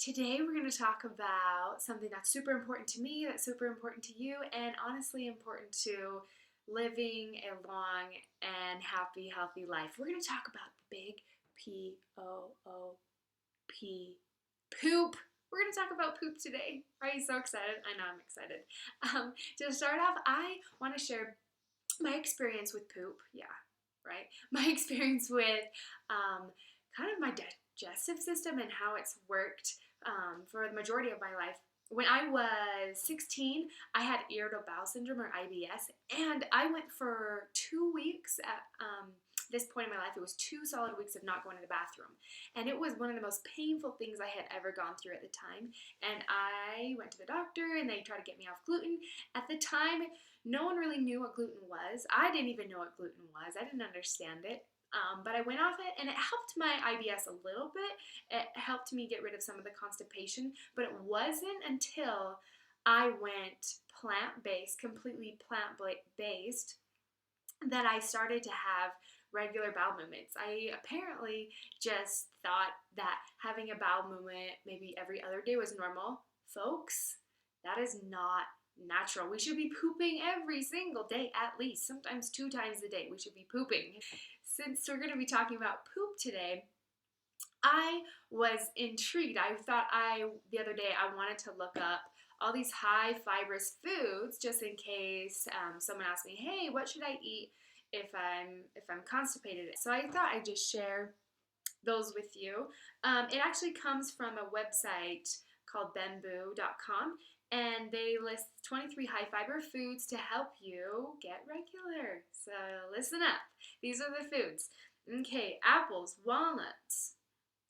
Today we're going to talk about something that's super important to me, that's super important to you, and honestly important to living a long and happy, healthy life. We're going to talk about the big P-O-O-P, poop. We're going to talk about poop today. Are you so excited? I know I'm excited. To start off, I want to share my experience with poop. Yeah, right? My experience with kind of my digestive system and how it's worked for the majority of my life. When I was 16, I had irritable bowel syndrome, or IBS, and I went for 2 weeks at this point in my life. It was 2 solid weeks of not going to the bathroom, and it was one of the most painful things I had ever gone through at the time. And I went to the doctor, and they tried to get me off gluten. At the time, no one really knew what gluten was. I didn't even know what gluten was. I didn't understand it. But I went off it, and it helped my IBS a little bit. It helped me get rid of some of the constipation, but it wasn't until I went plant-based, completely plant-based, that I started to have regular bowel movements. I apparently just thought that having a bowel movement maybe every other day was normal. Folks, that is not natural. We should be pooping every single day, at least, sometimes 2 times a day. We should be pooping. Since we're going to be talking about poop today, I was intrigued. The other day I wanted to look up all these high fibrous foods just in case someone asked me, hey, what should I eat if I'm constipated? So I thought I'd just share those with you. It actually comes from a website called bamboo.com, and they list 23 high fiber foods to help you get regular. So listen up. These are the foods. Okay, apples, walnuts,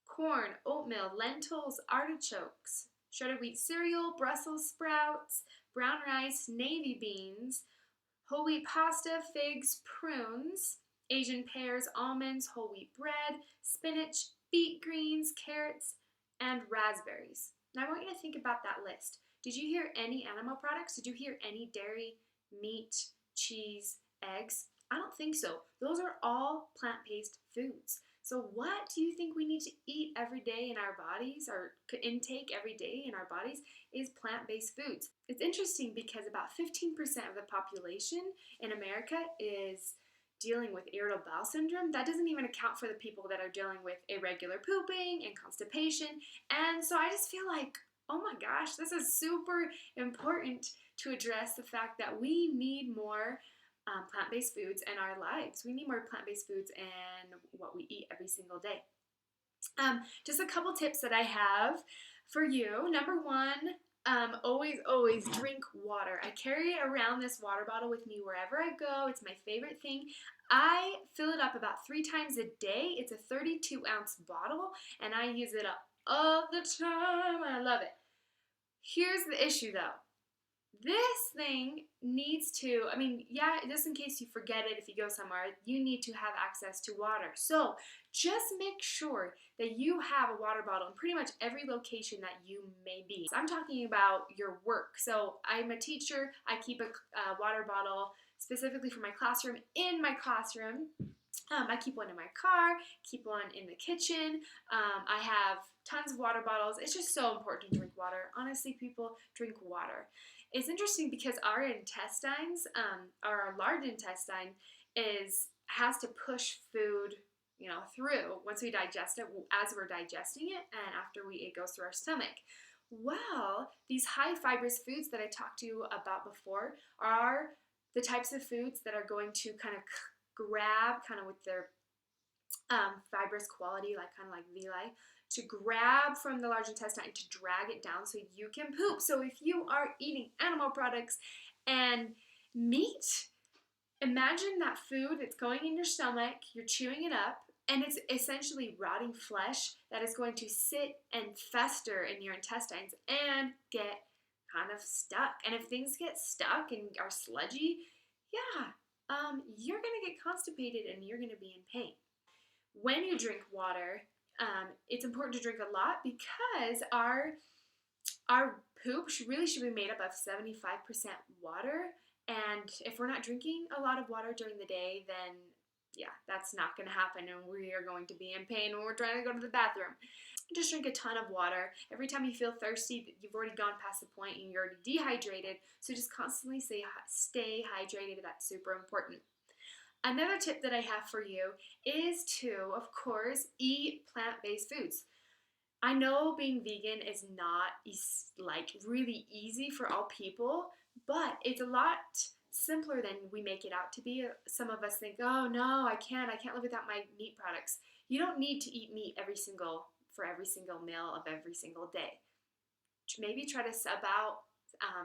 corn, oatmeal, lentils, artichokes, shredded wheat cereal, Brussels sprouts, brown rice, navy beans, whole wheat pasta, figs, prunes, Asian pears, almonds, whole wheat bread, spinach, beet greens, carrots, and raspberries. Now I want you to think about that list. Did you hear any animal products? Did you hear any dairy, meat, cheese, eggs? I don't think so. Those are all plant-based foods. So what do you think we need to eat every day in our bodies, or intake every day in our bodies, is plant-based foods. It's interesting because about 15% of the population in America is dealing with irritable bowel syndrome. That doesn't even account for the people that are dealing with irregular pooping and constipation. And so I just feel like, oh my gosh, this is super important to address the fact that we need more plant-based foods in our lives. We need more plant-based foods in what we eat every single day. Just a couple tips that I have for you. Number one, always drink water. I carry around this water bottle with me wherever I go. It's my favorite thing. I fill it up about 3 times a day. It's a 32-ounce bottle, and I use it up all the time. I love it. Here's the issue, though. This thing needs to, just in case you forget it, if you go somewhere, you need to have access to water. So just make sure that you have a water bottle in pretty much every location that you may be. So I'm talking about your work. So I'm a teacher. I keep a water bottle specifically for my classroom in my classroom. I keep one in my car, keep one in the kitchen. I have tons of water bottles. It's just so important to drink water. Honestly, people, drink water. It's interesting because our intestines, our large intestine, has to push food, through once we digest it, as we're digesting it, and after it goes through our stomach. Well, these high fibrous foods that I talked to you about before are the types of foods that are going to kind of grab, kind of with their fibrous quality, kind of like villi, to grab from the large intestine to drag it down so you can poop. So if you are eating animal products and meat, imagine that food, it's going in your stomach, you're chewing it up, and it's essentially rotting flesh that is going to sit and fester in your intestines and get kind of stuck. And if things get stuck and are sludgy, you're going to get constipated and you're going to be in pain. When you drink water, it's important to drink a lot because our poop should be made up of 75% water. And if we're not drinking a lot of water during the day, then that's not going to happen, and we are going to be in pain when we're trying to go to the bathroom. Just drink a ton of water. Every time you feel thirsty, you've already gone past the point and you're already dehydrated. So just constantly stay hydrated. That's super important. Another tip that I have for you is to, of course, eat plant-based foods. I know being vegan is not like really easy for all people, but it's a lot simpler than we make it out to be. Some of us think, "Oh no, I can't live without my meat products." You don't need to eat meat for every single meal of every single day. Maybe try to sub out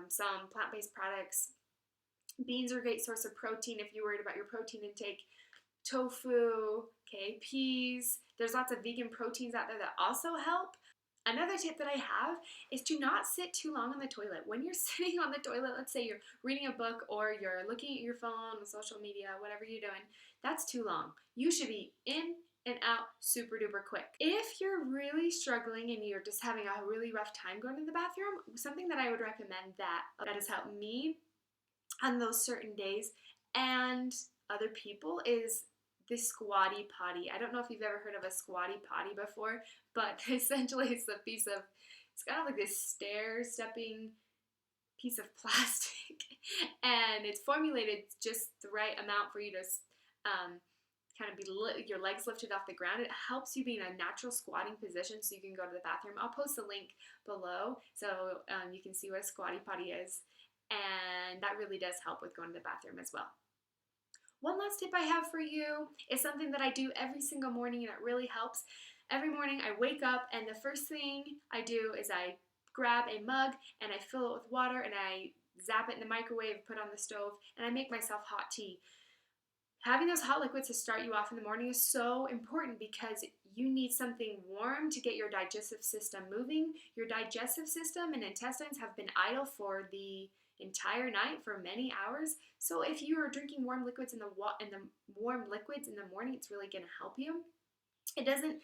some plant-based products. Beans are a great source of protein if you're worried about your protein intake. Tofu, okay, peas. There's lots of vegan proteins out there that also help. Another tip that I have is to not sit too long on the toilet. When you're sitting on the toilet, let's say you're reading a book or you're looking at your phone, social media, whatever you're doing, that's too long. You should be in and out super duper quick. If you're really struggling and you're just having a really rough time going to the bathroom, something that I would recommend that has helped me on those certain days and other people is the squatty potty. I don't know if you've ever heard of a squatty potty before, but essentially it's it's kind of like this stair-stepping piece of plastic, and it's formulated just the right amount for you to kind of be your legs lifted off the ground. It helps you be in a natural squatting position so you can go to the bathroom. I'll post a link below so you can see what a squatty potty is, and that really does help with going to the bathroom as well. One last tip I have for you is something that I do every single morning, and it really helps. Every morning I wake up, and the first thing I do is I grab a mug and I fill it with water and I zap it in the microwave, put it on the stove, and I make myself hot tea. Having those hot liquids to start you off in the morning is so important because you need something warm to get your digestive system moving. Your digestive system and intestines have been idle for the entire night for many hours. So if you are drinking warm liquids in the warm liquids in the morning, it's really going to help you. It doesn't,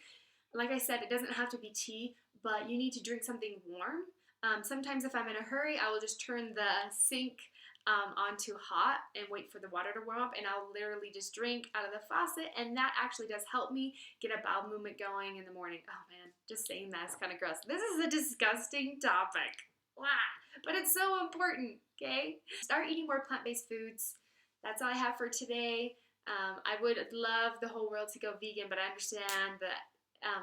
like I said, it doesn't have to be tea, but you need to drink something warm. Sometimes if I'm in a hurry, I will just turn the sink onto hot and wait for the water to warm up, and I'll literally just drink out of the faucet, and that actually does help me get a bowel movement going in the morning. Oh man, just saying that is kind of gross. This is a disgusting topic. Wow. But it's so important, okay? Start eating more plant-based foods. That's all I have for today. I would love the whole world to go vegan, but I understand that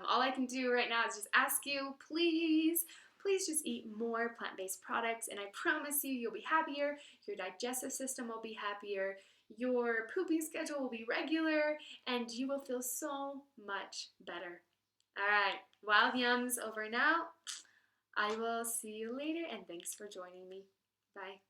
all I can do right now is just ask you, please just eat more plant-based products, and I promise you, you'll be happier, your digestive system will be happier, your pooping schedule will be regular, and you will feel so much better. All right, Wild Yums over now. I will see you later, and thanks for joining me. Bye.